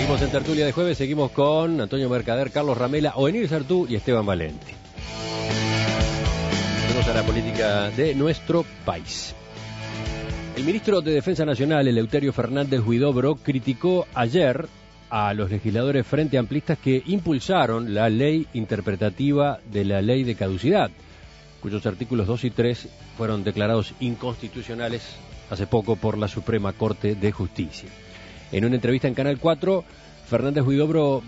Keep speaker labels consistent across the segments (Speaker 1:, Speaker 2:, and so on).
Speaker 1: Seguimos en Tertulia de Jueves, seguimos con Antonio Mercader, Carlos Ramela, Oenir Sartú y Esteban Valenti. Vamos a la política de nuestro país. El ministro de Defensa Nacional, Eleuterio Fernández Huidobro, criticó ayer a los legisladores frente amplistas que impulsaron la ley interpretativa de la ley de caducidad, cuyos artículos 2 y 3 fueron declarados inconstitucionales hace poco por la Suprema Corte de Justicia. En una entrevista en Canal 4, Fernández Huidobro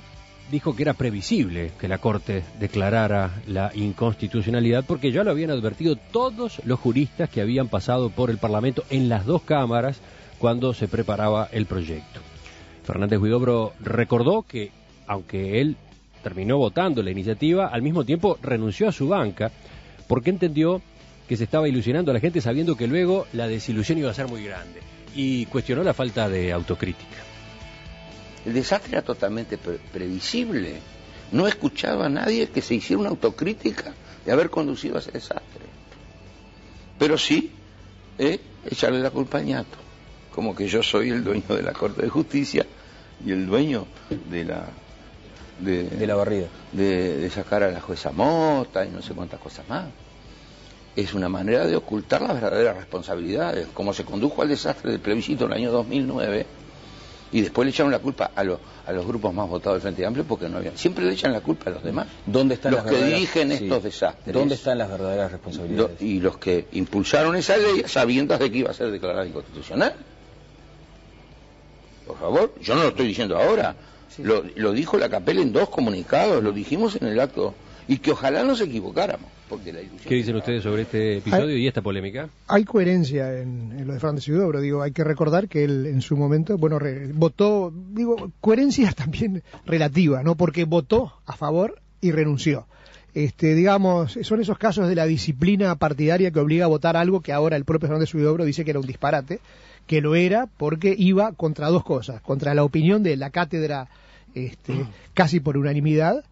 Speaker 1: dijo que era previsible que la Corte declarara la inconstitucionalidad porque ya lo habían advertido todos los juristas que habían pasado por el Parlamento en las dos cámaras cuando se preparaba el proyecto. Fernández Huidobro recordó que, aunque él terminó votando la iniciativa, al mismo tiempo renunció a su banca porque entendió que se estaba ilusionando a la gente sabiendo que luego la desilusión iba a ser muy grande, y cuestionó la falta de autocrítica.
Speaker 2: El desastre era totalmente previsible. No he escuchado a nadie que se hiciera una autocrítica de haber conducido a ese desastre. Pero sí, echarle la culpa al ñato, como que yo soy el dueño de la Corte de Justicia y el dueño de la barrida, de sacar a la jueza Mota y no sé cuántas cosas más. Es una manera de ocultar las verdaderas responsabilidades, como se condujo al desastre del plebiscito en el año 2009, y después le echaron la culpa a los grupos más votados del Frente Amplio porque no habían. Siempre le echan la culpa a los demás.
Speaker 3: ¿Dónde están
Speaker 2: los que dirigen estos desastres?
Speaker 3: ¿Dónde están las verdaderas responsabilidades?
Speaker 2: Y los que impulsaron esa ley sabiendo de que iba a ser declarada inconstitucional. Por favor, yo no lo estoy diciendo ahora. Sí. Lo dijo la Capel en dos comunicados, lo dijimos en el acto, y que ojalá nos equivocáramos. Porque la ilusión.
Speaker 1: ¿Qué dicen ustedes sobre este episodio y esta polémica?
Speaker 4: Hay coherencia en lo de Fernández Huidobro. Digo, hay que recordar que él en su momento, votó, coherencia también relativa, ¿no? Porque votó a favor y renunció. Digamos, son esos casos de la disciplina partidaria que obliga a votar algo que ahora el propio Fernández Huidobro dice que era un disparate, que lo era porque iba contra dos cosas: contra la opinión de la cátedra, casi por unanimidad,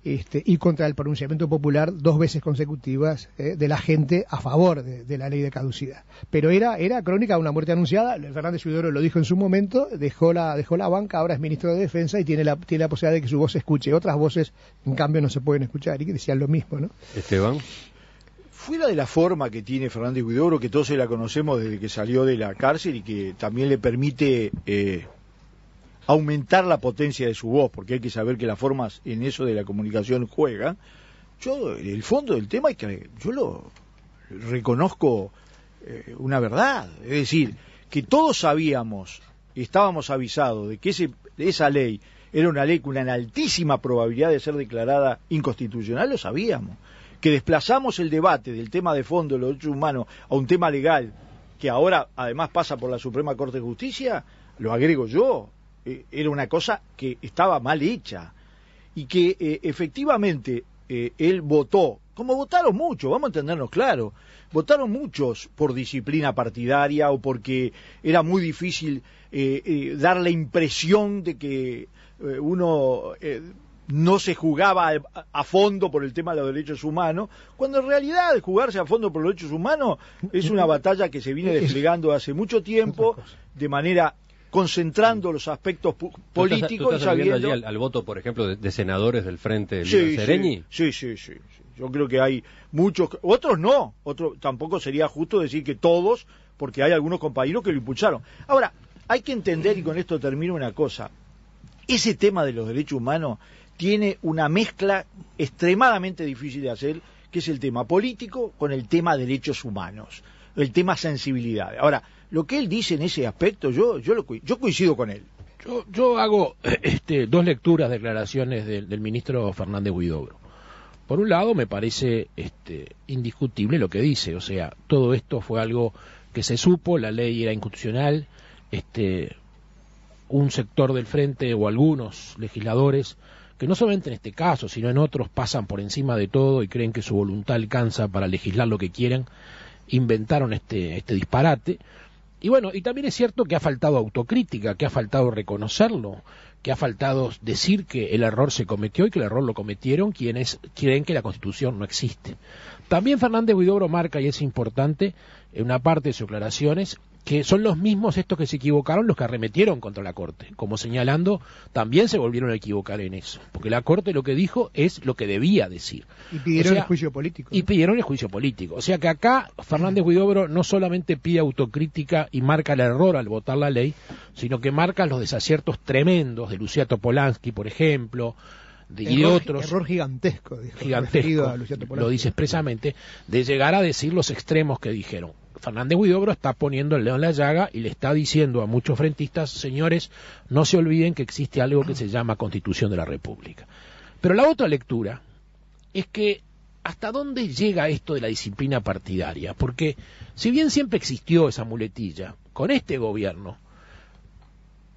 Speaker 4: y contra el pronunciamiento popular 2 veces consecutivas de la gente a favor de la ley de caducidad. Pero era crónica de una muerte anunciada. Fernández Huidobro lo dijo en su momento, dejó la banca, ahora es ministro de Defensa y tiene la posibilidad de que su voz se escuche. Otras voces, en cambio, no se pueden escuchar, y que decían lo mismo, ¿no?
Speaker 1: Esteban.
Speaker 5: Fuera de la forma que tiene Fernández Huidobro, que todos se la conocemos desde que salió de la cárcel y que también le permite aumentar la potencia de su voz, porque hay que saber que las formas en eso de la comunicación juegan. El fondo del tema es que yo lo reconozco una verdad, es decir, que todos sabíamos, estábamos avisados de que esa ley era una ley con una altísima probabilidad de ser declarada inconstitucional, lo sabíamos. Que desplazamos el debate del tema de fondo de los derechos humanos a un tema legal, que ahora además pasa por la Suprema Corte de Justicia, lo agrego yo. Era una cosa que estaba mal hecha y que efectivamente él votó, como votaron muchos, vamos a entendernos claro, votaron muchos por disciplina partidaria o porque era muy difícil dar la impresión de que uno no se jugaba a fondo por el tema de los derechos humanos, cuando en realidad jugarse a fondo por los derechos humanos es una batalla que se viene desplegando hace mucho tiempo de manera concentrando los aspectos políticos.
Speaker 1: ¿Tú estás sabiendo allí al voto, por ejemplo, de senadores del Frente de Sereñi?
Speaker 5: Sí. Yo creo que hay muchos, otros no, tampoco sería justo decir que todos, porque hay algunos compañeros que lo impulsaron. Ahora, hay que entender, y con esto termino, una cosa: ese tema de los derechos humanos tiene una mezcla extremadamente difícil de hacer, que es el tema político con el tema derechos humanos, el tema sensibilidad. Ahora, lo que él dice en ese aspecto, yo coincido con él.
Speaker 6: Yo hago 2 lecturas, declaraciones del ministro Fernández Huidobro. Por un lado, me parece indiscutible lo que dice, o sea, todo esto fue algo que se supo, la ley era inconstitucional, un sector del frente o algunos legisladores, que no solamente en este caso, sino en otros, pasan por encima de todo y creen que su voluntad alcanza para legislar lo que quieren, inventaron este disparate. Y bueno, y también es cierto que ha faltado autocrítica, que ha faltado reconocerlo, que ha faltado decir que el error se cometió y que el error lo cometieron quienes creen que la Constitución no existe. También Fernández Huidobro marca, y es importante, en una parte de sus declaraciones, que son los mismos estos que se equivocaron los que arremetieron contra la Corte, como señalando, también se volvieron a equivocar en eso, porque la Corte lo que dijo es lo que debía decir.
Speaker 4: Y pidieron el juicio político.
Speaker 6: Y pidieron el juicio político. O sea que acá Fernández Huidobro no solamente pide autocrítica y marca el error al votar la ley, sino que marca los desaciertos tremendos de Lucía Topolansky, por ejemplo, y de otros.
Speaker 4: Error gigantesco,
Speaker 6: gigantesco, lo dice expresamente, de llegar a decir los extremos que dijeron. Fernández Huidobro está poniendo el dedo en la llaga y le está diciendo a muchos frentistas, señores, no se olviden que existe algo que se llama Constitución de la República. Pero la otra lectura es que ¿hasta dónde llega esto de la disciplina partidaria? Porque si bien siempre existió esa muletilla, con este gobierno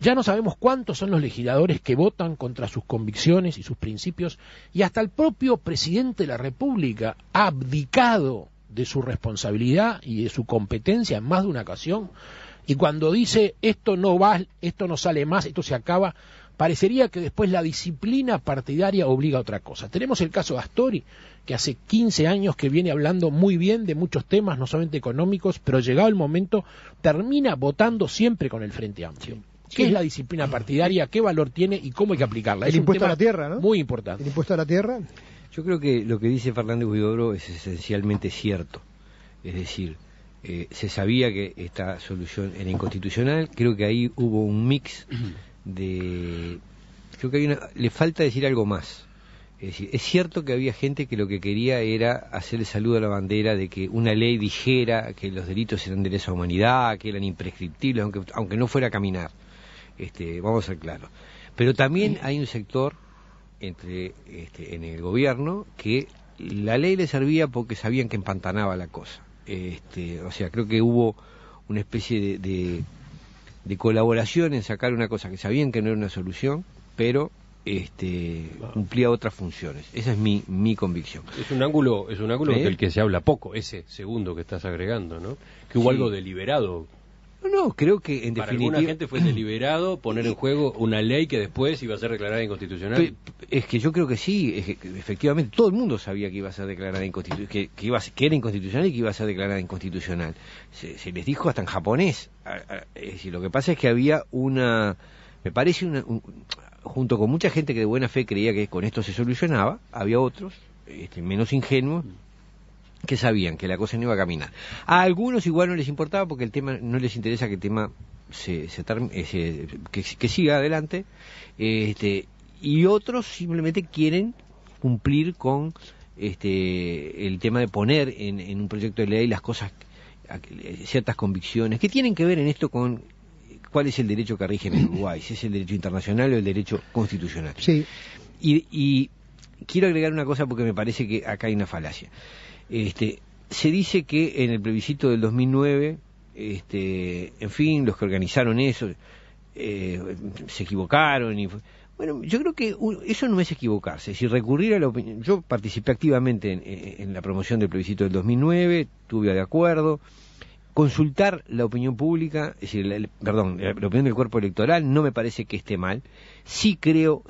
Speaker 6: ya no sabemos cuántos son los legisladores que votan contra sus convicciones y sus principios, y hasta el propio presidente de la República ha abdicado de su responsabilidad y de su competencia en más de una ocasión, y cuando dice esto no va, esto no sale más, esto se acaba, parecería que después la disciplina partidaria obliga a otra cosa. Tenemos el caso de Astori, que hace 15 años que viene hablando muy bien de muchos temas, no solamente económicos, pero llegado el momento termina votando siempre con el Frente Amplio. ¿Qué es la disciplina partidaria? ¿Qué valor tiene y cómo hay que aplicarla?
Speaker 4: El impuesto a la tierra, ¿no?
Speaker 6: Muy importante.
Speaker 4: El impuesto a la tierra.
Speaker 1: Yo creo que lo que dice Fernández Huidobro es esencialmente cierto. Es decir, se sabía que esta solución era inconstitucional. Creo que ahí hubo un mix de... Creo que le falta decir algo más. Es decir, es cierto que había gente que lo que quería era hacer el saludo a la bandera de que una ley dijera que los delitos eran de lesa humanidad, que eran imprescriptibles, aunque no fuera a caminar. Vamos a ser claros. Pero también hay un sector en el gobierno que la ley le servía porque sabían que empantanaba la cosa. O sea, creo que hubo una especie de colaboración en sacar una cosa que sabían que no era una solución, pero cumplía otras funciones. Esa es mi convicción.
Speaker 7: Es un ángulo del que se habla poco, ese segundo que estás agregando, ¿no? Que hubo algo deliberado.
Speaker 1: No, creo que en
Speaker 7: para
Speaker 1: definitiva...
Speaker 7: alguna gente fue deliberado poner en juego una ley que después iba a ser declarada inconstitucional.
Speaker 1: Es que yo creo que sí, es que efectivamente todo el mundo sabía que iba a ser declarada inconstitucional, que era inconstitucional y que iba a ser declarada inconstitucional. Se les dijo hasta en japonés. Es decir, lo que pasa es que había me parece junto con mucha gente que de buena fe creía que con esto se solucionaba, había otros, menos ingenuos, que sabían que la cosa no iba a caminar. A algunos igual no les importaba porque el tema no les interesa que el tema que siga adelante, y otros simplemente quieren cumplir con el tema de poner en un proyecto de ley las cosas, ciertas convicciones que tienen que ver en esto con cuál es el derecho que rige en el Uruguay, si es el derecho internacional o el derecho constitucional.
Speaker 4: Sí.
Speaker 1: Y quiero agregar una cosa porque me parece que acá hay una falacia. Se dice que en el plebiscito del 2009, en fin, los que organizaron eso se equivocaron. Bueno, yo creo que eso no es equivocarse. Si recurrir a la opinión... Yo participé activamente en la promoción del plebiscito del 2009, estuve de acuerdo. Consultar la opinión pública, es decir, la opinión del cuerpo electoral, no me parece que esté mal. Sí creo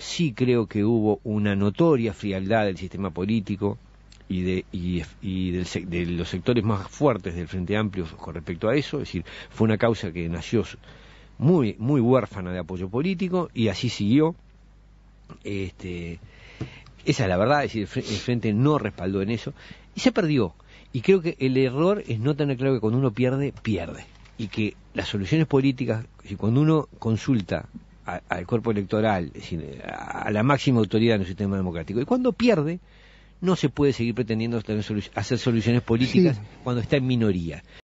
Speaker 1: que hubo una notoria frialdad del sistema político y de los sectores más fuertes del Frente Amplio con respecto a eso. Es decir, fue una causa que nació muy huérfana de apoyo político y así siguió. Esa es la verdad, es decir, el Frente no respaldó en eso y se perdió. Y creo que el error es no tener claro que cuando uno pierde, y que las soluciones políticas, cuando uno consulta al cuerpo electoral, es decir, a la máxima autoridad en el sistema democrático, y cuando pierde, no se puede seguir pretendiendo hacer soluciones políticas cuando está en minoría.